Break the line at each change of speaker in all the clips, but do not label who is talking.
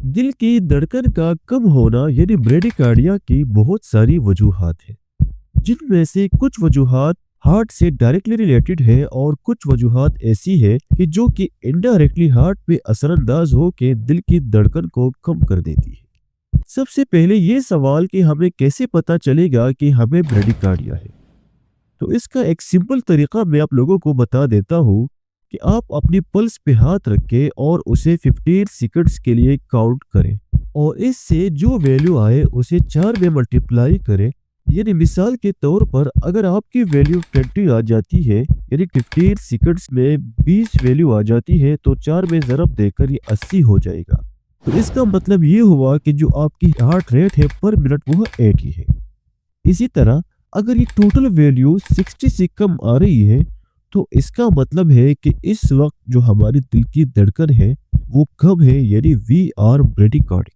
दिल की धड़कन का कम होना यानी ब्रेडिकार्डिया की बहुत सारी वजूहात हैं, जिनमें से कुछ वजूहात हार्ट से डायरेक्टली रिलेटेड है और कुछ वजूहात ऐसी है कि जो कि इनडायरेक्टली हार्ट पे असरअंदाज हो के दिल की धड़कन को कम कर देती है। सबसे पहले ये सवाल कि हमें कैसे पता चलेगा कि हमें ब्रेडिकार्डिया है, तो इसका एक सिंपल तरीका मैं आप लोगों को बता देता हूँ कि आप अपनी पल्स पे हाथ रखें और उसे 15 सेकंड्स के लिए काउंट करें और इससे जो वैल्यू आए उसे 4 में मल्टीप्लाई करें। यानी मिसाल के तौर पर अगर आपकी वैल्यू 20 आ जाती है यानी 15 सेकंड्स में 20 वैल्यू आ जाती है तो 4 में ज़रब देकर ये 80 हो जाएगा। तो इसका मतलब ये हुआ कि जो आपकी हार्ट रेट है पर मिनट वो 80 है। इसी तरह अगर ये टोटल वैल्यू 60 से कम आ रही है तो इसका मतलब है कि इस वक्त जो हमारी दिल की धड़कन है वो कम है यानी वी आर ब्रेडिकार्डिक।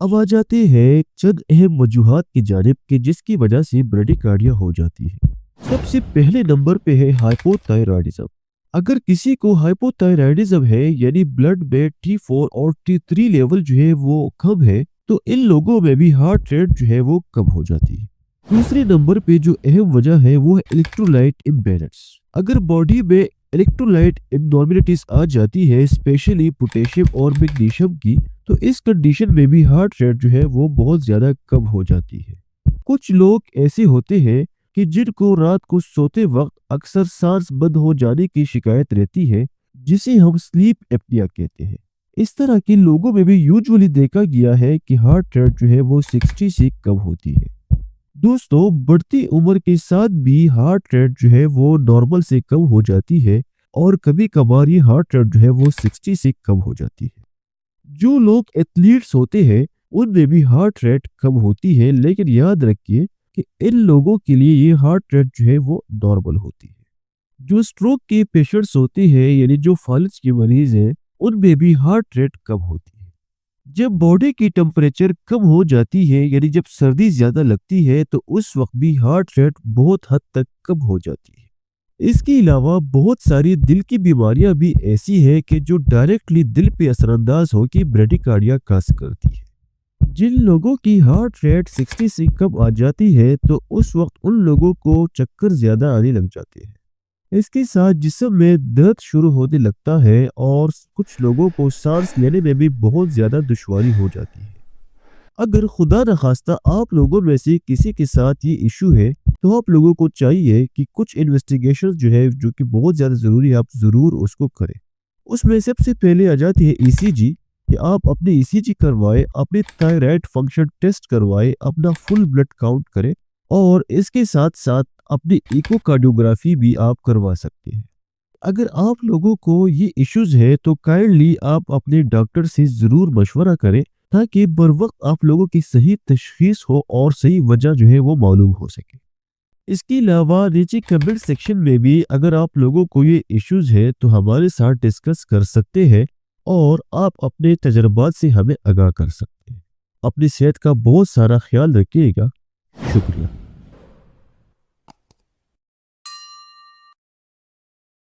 अब आ जाते हैं चंद अहम वजूहात की जानिब कि जिसकी वजह से ब्रेडिकार्डिया हो जाती है। सबसे पहले नंबर पे है हाइपोथायराइडिज्म। अगर किसी को हाइपोथायराइडिज्म है यानी ब्लड में T4 और T3 लेवल जो है वो कम है तो इन लोगों में भी हार्ट रेट जो है वो कम हो जाती है। दूसरे नंबर पे जो अहम वजह है वो है इलेक्ट्रोलाइट इम्बैलेंस। अगर बॉडी में इलेक्ट्रोलाइट इननॉर्मलिटीज आ जाती है स्पेशली पोटेशियम और मैग्नीशियम की तो इस कंडीशन में भी हार्ट रेट जो है वो बहुत ज्यादा कम हो जाती है। कुछ लोग ऐसे होते हैं कि जिनको रात को सोते वक्त अक्सर सांस बंद हो जाने की शिकायत रहती है जिसे हम स्लीप एपनिया कहते हैं। इस तरह के लोगों में भी यूजुअली देखा गया है कि हार्ट रेट जो है वो 60 से कम होती है। दोस्तों बढ़ती उम्र के साथ भी हार्ट रेट जो है वो नॉर्मल से कम हो जाती है और कभी कभार ये हार्ट रेट जो है वो 60 से कम हो जाती है। जो लोग एथलीट्स होते हैं उनमें भी हार्ट रेट कम होती है, लेकिन याद रखिए कि इन लोगों के लिए ये हार्ट रेट जो है वो नॉर्मल होती है। जो स्ट्रोक के पेशेंट्स होते हैं यानी जो फालिज के मरीज हैं उनमें भी हार्ट रेट कम होती है। जब बॉडी की टेम्परेचर कम हो जाती है यानी जब सर्दी ज्यादा लगती है तो उस वक्त भी हार्ट रेट बहुत हद तक कम हो जाती है। इसके अलावा बहुत सारी दिल की बीमारियां भी ऐसी है कि जो डायरेक्टली दिल पे असरअंदाज होकर ब्रेडिकार्डिया काज करती है। जिन लोगों की हार्ट रेट 60 से कम आ जाती है तो उस वक्त उन लोगों को चक्कर ज्यादा आने लग जाते हैं। इसके साथ जिस्म में दर्द शुरू होने लगता है और कुछ लोगों को सांस लेने में भी बहुत ज्यादा दुश्वारी हो जाती है। अगर खुदा न खास्ता आप लोगों में से किसी के साथ ये इशू है तो आप लोगों को चाहिए कि कुछ इन्वेस्टिगेशन जो है जो कि बहुत ज्यादा जरूरी है आप जरूर उसको करें। उसमें सबसे पहले आ जाती है ईसीजी कि आप अपने ईसीजी करवाएं, अपने थायराइड फंक्शन टेस्ट करवाएं, अपना फुल ब्लड काउंट करें और इसके साथ साथ अपनी इकोकार्डियोग्राफी भी आप करवा सकते हैं। अगर आप लोगों को ये इश्यूज है तो काइंडली आप अपने डॉक्टर से ज़रूर मशवरा करें ताकि बर वक्त आप लोगों की सही तशखीस हो और सही वजह जो है वो मालूम हो सके। इसके अलावा नीचे कमेंट सेक्शन में भी अगर आप लोगों को ये इश्यूज है तो हमारे साथ डिस्कस कर सकते हैं और आप अपने तजर्बात से हमें आगाह कर सकते हैं। अपनी सेहत का बहुत सारा ख्याल रखिएगा। शुक्रिया।